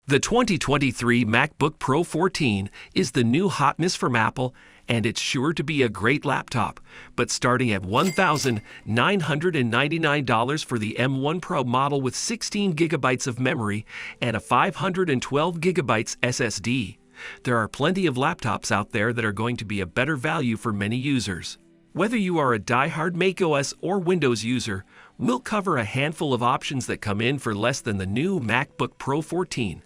The 2023 MacBook Pro 14 is the new hotness from Apple, and it's sure to be a great laptop, but starting at $1,999 for the M1 Pro model with 16 gigabytes of memory and a 512 gigabytes SSD. There are plenty of laptops out there that are going to be a better value for many users. Whether you are a die-hard macOS or Windows user, we'll cover a handful of options that come in for less than the new MacBook Pro 14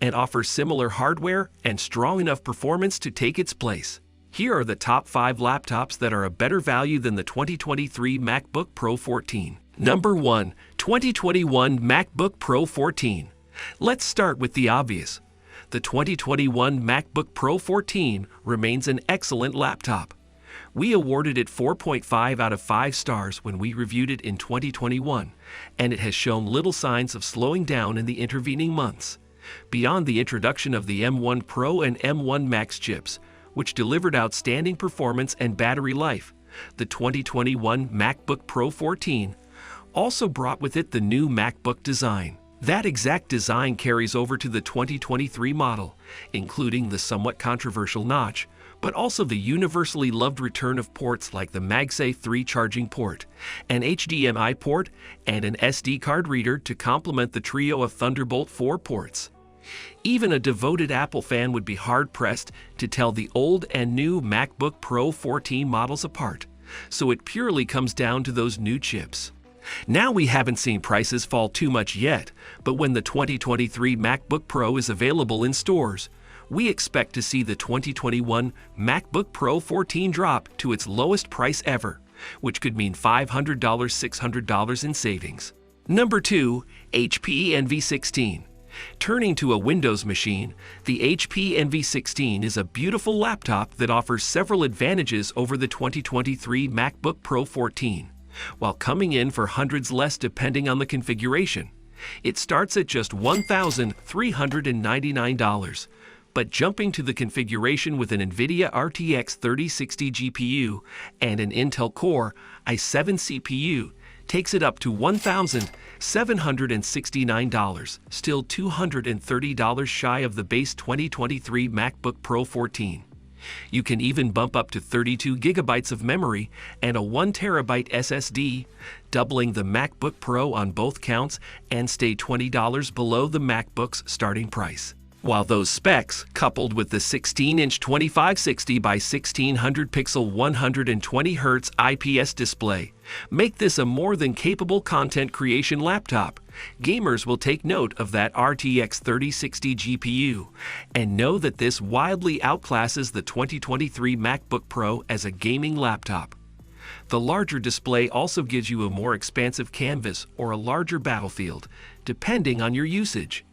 and offer similar hardware and strong enough performance to take its place. Here are the top 5 laptops that are a better value than the 2023 MacBook Pro 14. Number 1. 2021 MacBook Pro 14. Let's start with the obvious. The 2021 MacBook Pro 14 remains an excellent laptop. We awarded it 4.5 out of 5 stars when we reviewed it in 2021, and it has shown little signs of slowing down in the intervening months. Beyond the introduction of the M1 Pro and M1 Max chips, which delivered outstanding performance and battery life, the 2021 MacBook Pro 14 also brought with it the new MacBook design. That exact design carries over to the 2023 model, including the somewhat controversial notch, but also the universally loved return of ports like the MagSafe 3 charging port, an HDMI port, and an SD card reader to complement the trio of Thunderbolt 4 ports. Even a devoted Apple fan would be hard-pressed to tell the old and new MacBook Pro 14 models apart, so it purely comes down to those new chips. Now we haven't seen prices fall too much yet, but when the 2023 MacBook Pro is available in stores, we expect to see the 2021 MacBook Pro 14 drop to its lowest price ever, which could mean $500, $600 in savings. Number 2. HP NV16. Turning to a Windows machine, the HP NV16 is a beautiful laptop that offers several advantages over the 2023 MacBook Pro 14, while coming in for hundreds less depending on the configuration. It starts at just $1,399. But jumping to the configuration with an NVIDIA RTX 3060 GPU and an Intel Core i7 CPU takes it up to $1,769, still $230 shy of the base 2023 MacBook Pro 14. You can even bump up to 32 gigabytes of memory and a 1 terabyte SSD, doubling the MacBook Pro on both counts and stay $20 below the MacBook's starting price. While those specs, coupled with the 16-inch 2560 by 1600 pixel 120 Hz IPS display, make this a more than capable content creation laptop, gamers will take note of that RTX 3060 GPU and know that this wildly outclasses the 2023 MacBook Pro as a gaming laptop. The larger display also gives you a more expansive canvas or a larger battlefield, depending on your usage.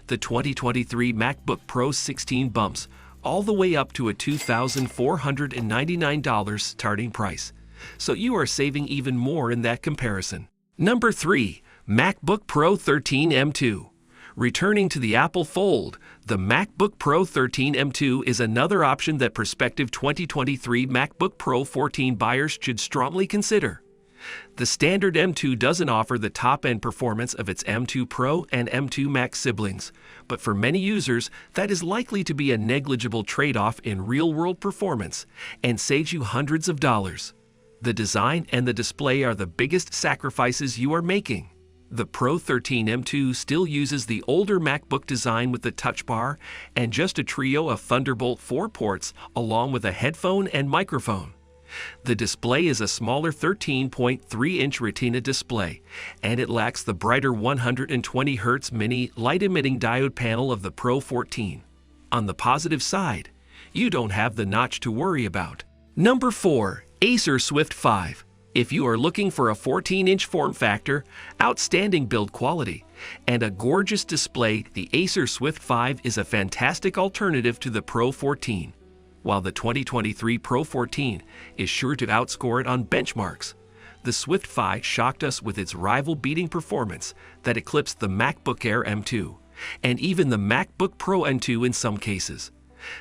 The 2023 MacBook Pro 16 bumps all the way up to a $2,499 starting price, so you are saving even more in that comparison. Number 3. MacBook Pro 13 M2. Returning to the Apple fold, the MacBook Pro 13 M2 is another option that prospective 2023 MacBook Pro 14 buyers should strongly consider. The standard M2 doesn't offer the top-end performance of its M2 Pro and M2 Max siblings, but for many users, that is likely to be a negligible trade-off in real-world performance and saves you hundreds of dollars. The design and the display are the biggest sacrifices you are making. The Pro 13 M2 still uses the older MacBook design with the Touch Bar and just a trio of Thunderbolt 4 ports along with a headphone and microphone. The display is a smaller 13.3-inch Retina display, and it lacks the brighter 120 Hz mini light-emitting diode panel of the Pro 14. On the positive side, you don't have the notch to worry about. Number 4. Acer Swift 5. If you are looking for a 14-inch form factor, outstanding build quality, and a gorgeous display, the Acer Swift 5 is a fantastic alternative to the Pro 14. While the 2023 Pro 14 is sure to outscore it on benchmarks, the Swift 5 shocked us with its rival-beating performance that eclipsed the MacBook Air M2, and even the MacBook Pro M2 in some cases.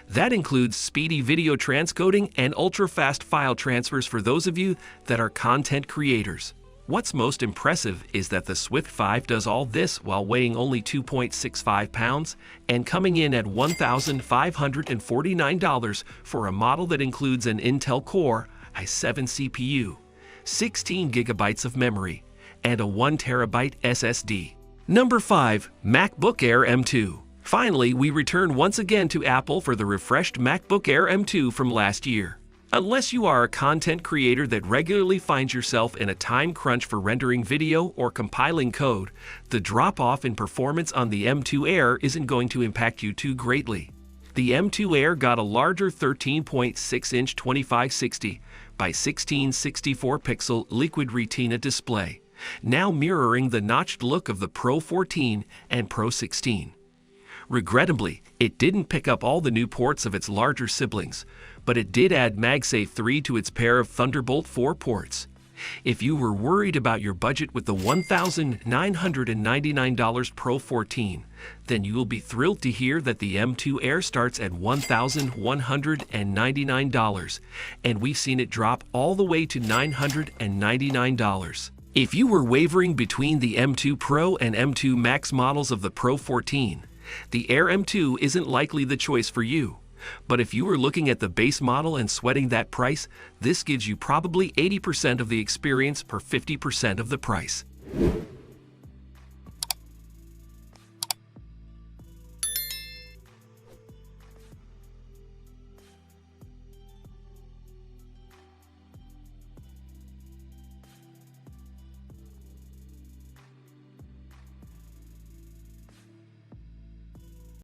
That includes speedy video transcoding and ultra-fast file transfers for those of you that are content creators. What's most impressive is that the Swift 5 does all this while weighing only 2.65 pounds and coming in at $1,549 for a model that includes an Intel Core i7 CPU, 16 gigabytes of memory, and a 1 terabyte SSD. Number 5. MacBook Air M2. Finally, we return once again to Apple for the refreshed MacBook Air M2 from last year. Unless you are a content creator that regularly finds yourself in a time crunch for rendering video or compiling code, the drop-off in performance on the M2 Air isn't going to impact you too greatly. The M2 Air got a larger 13.6-inch 2560 by 1664-pixel Liquid Retina display, now mirroring the notched look of the Pro 14 and Pro 16. Regrettably, it didn't pick up all the new ports of its larger siblings, but it did add MagSafe 3 to its pair of Thunderbolt 4 ports. If you were worried about your budget with the $1,999 Pro 14, then you will be thrilled to hear that the M2 Air starts at $1,199, and we've seen it drop all the way to $999. If you were wavering between the M2 Pro and M2 Max models of the Pro 14, the Air M2 isn't likely the choice for you. But if you were looking at the base model and sweating that price, this gives you probably 80% of the experience for 50% of the price.